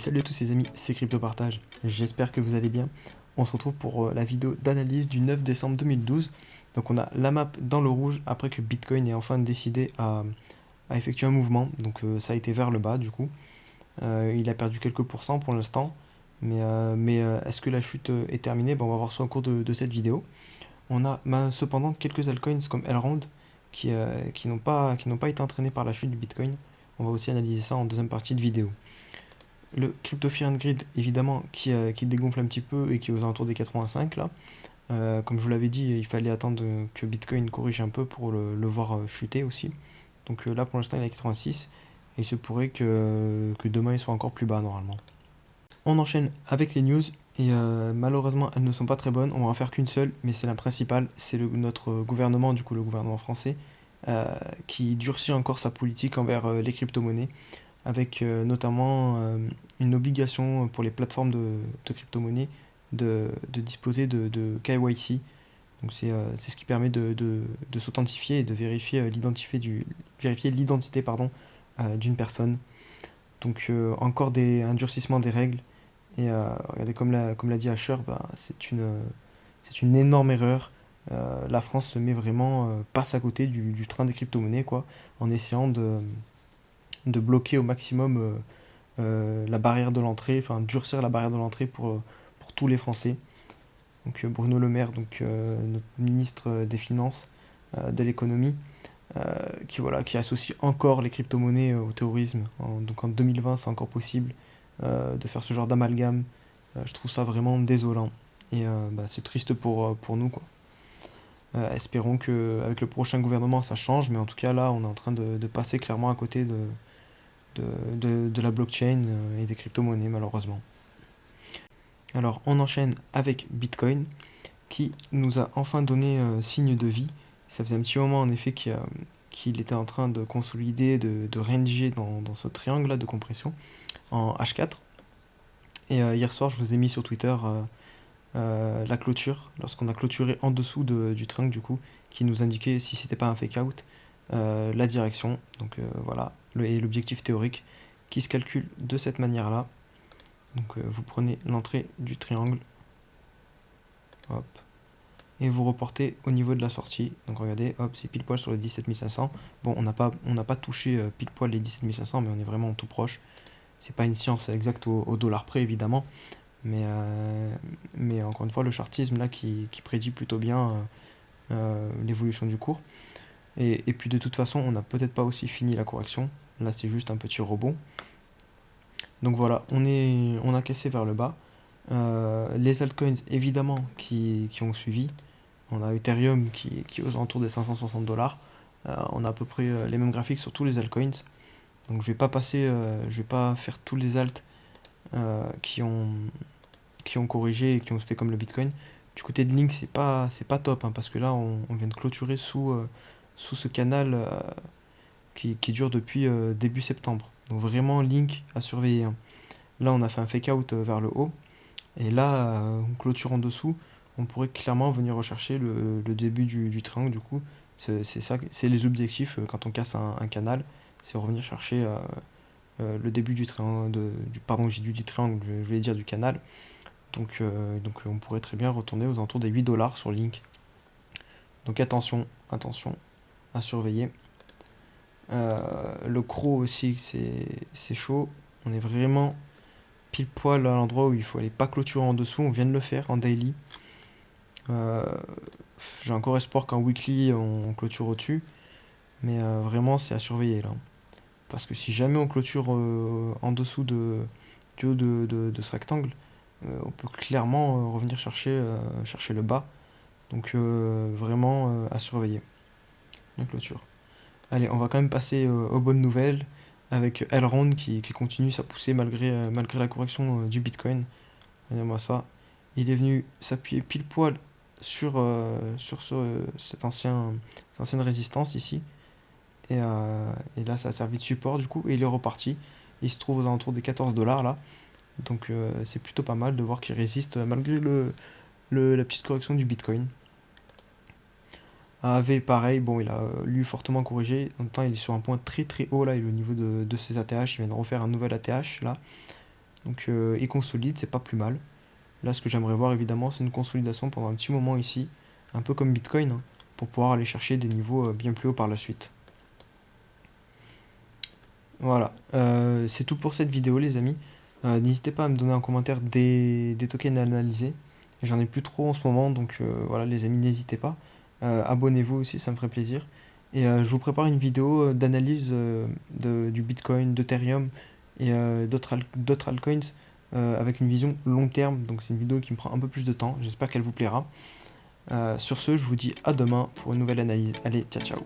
Salut à tous les amis, c'est Crypto Partage, j'espère que vous allez bien. On se retrouve pour la vidéo d'analyse du 9 décembre 2012. Donc on a la map dans le rouge après que Bitcoin ait enfin décidé à effectuer un mouvement. Donc ça a été vers le bas du coup. Il a perdu quelques pourcents pour l'instant. Mais est-ce que la chute est terminée? On va voir ça au cours de cette vidéo. On a cependant quelques altcoins comme Elrond qui n'ont pas été entraînés par la chute du Bitcoin. On va aussi analyser ça en deuxième partie de vidéo. Le Crypto Fear and Greed, évidemment, qui dégonfle un petit peu et qui est aux alentours des 85 là. Comme je vous l'avais dit, il fallait attendre que Bitcoin corrige un peu pour le voir chuter aussi. Donc là, pour l'instant, il est à 86 et il se pourrait que demain il soit encore plus bas normalement. On enchaîne avec les news et malheureusement, elles ne sont pas très bonnes. On va en faire qu'une seule, mais c'est la principale. C'est notre gouvernement, du coup, le gouvernement français, qui durcit encore sa politique envers les crypto-monnaies avec notamment une obligation pour les plateformes de crypto-monnaies de disposer de KYC. Donc c'est ce qui permet de s'authentifier et de vérifier l'identité d'une personne. Donc encore un durcissement des règles. Et regardez, comme l'a dit Asher, c'est une énorme erreur. La France se met vraiment, passe à côté du train des crypto-monnaies, quoi, en essayant de bloquer au maximum la barrière de l'entrée, enfin durcir la barrière de l'entrée pour tous les Français. Donc Bruno Le Maire, notre ministre des Finances, de l'économie, qui associe encore les crypto-monnaies au terrorisme. Donc en 2020, c'est encore possible de faire ce genre d'amalgame. Je trouve ça vraiment désolant. Et c'est triste pour nous, quoi. Espérons qu'avec le prochain gouvernement, ça change, mais en tout cas, là, on est en train de passer clairement à côté de la blockchain et des crypto-monnaies, malheureusement. Alors, on enchaîne avec Bitcoin, qui nous a enfin donné signe de vie. Ça faisait un petit moment, en effet, qu'il était en train de consolider, de ranger dans ce triangle-là de compression en H4. Et hier soir, je vous ai mis sur Twitter la clôture, lorsqu'on a clôturé en dessous du triangle, du coup, qui nous indiquait, si c'était pas un fake out, la direction. Donc voilà, et l'objectif théorique qui se calcule de cette manière-là. Donc vous prenez l'entrée du triangle, hop, et vous reportez au niveau de la sortie. Donc regardez, hop, c'est pile poil sur les 17 500. Bon, on n'a pas touché pile poil les 17 500, mais on est vraiment tout proche. C'est pas une science exacte au dollar près, évidemment. Mais encore une fois, le chartisme là qui prédit plutôt bien l'évolution du cours. Et puis de toute façon, on n'a peut-être pas aussi fini la correction. Là, c'est juste un petit rebond. Donc voilà, on a cassé vers le bas. Les altcoins, évidemment, qui ont suivi. On a Ethereum qui est aux alentours des 560 $. On a à peu près les mêmes graphiques sur tous les altcoins. Donc je vais pas faire tous les alts qui ont corrigé et qui ont fait comme le Bitcoin. Du côté de Link, c'est pas top, hein, parce que là, on vient de clôturer sous ce canal qui dure depuis début septembre. Donc vraiment, Link à surveiller, hein. Là, on a fait un fake out vers le haut. Et là, on clôture en dessous. On pourrait clairement venir rechercher le début du triangle. Du coup, c'est ça, c'est les objectifs quand on casse un canal. C'est revenir chercher le début du triangle. Pardon, j'ai dit du triangle, je voulais dire du canal. Donc on pourrait très bien retourner aux alentours des 8 $ sur Link. Donc attention à surveiller. Le croc aussi, c'est chaud. On est vraiment pile poil à l'endroit où il faut aller pas clôturer en dessous. On vient de le faire en daily. J'ai encore espoir qu'en weekly on clôture au-dessus. Mais vraiment, c'est à surveiller là. Parce que si jamais on clôture en dessous du haut de ce rectangle, on peut clairement revenir chercher le bas. Donc vraiment à surveiller la clôture. Allez, on va quand même passer aux bonnes nouvelles avec Elrond qui continue sa poussée malgré la correction du Bitcoin. Regardez-moi ça. Il est venu s'appuyer pile poil sur cette ancienne résistance ici. Et là, ça a servi de support du coup. Et il est reparti. Il se trouve aux alentours des 14 $ là. Donc c'est plutôt pas mal de voir qu'il résiste malgré la petite correction du Bitcoin. AV, pareil, bon, il a lui fortement corrigé. En même temps, il est sur un point très très haut là. Il est au niveau de ses ATH. Il vient de refaire un nouvel ATH là. Donc il consolide, c'est pas plus mal. Là, ce que j'aimerais voir, évidemment, c'est une consolidation pendant un petit moment ici, un peu comme Bitcoin, hein, pour pouvoir aller chercher des niveaux bien plus hauts par la suite. Voilà, c'est tout pour cette vidéo, les amis. N'hésitez pas à me donner en commentaire des tokens à analyser. J'en ai plus trop en ce moment, donc voilà, les amis, n'hésitez pas. Abonnez-vous aussi, ça me ferait plaisir. Et je vous prépare une vidéo d'analyse du Bitcoin, d'Ethereum et d'autres altcoins avec une vision long terme. Donc c'est une vidéo qui me prend un peu plus de temps. J'espère qu'elle vous plaira. Sur ce, je vous dis à demain pour une nouvelle analyse. Allez, ciao ciao.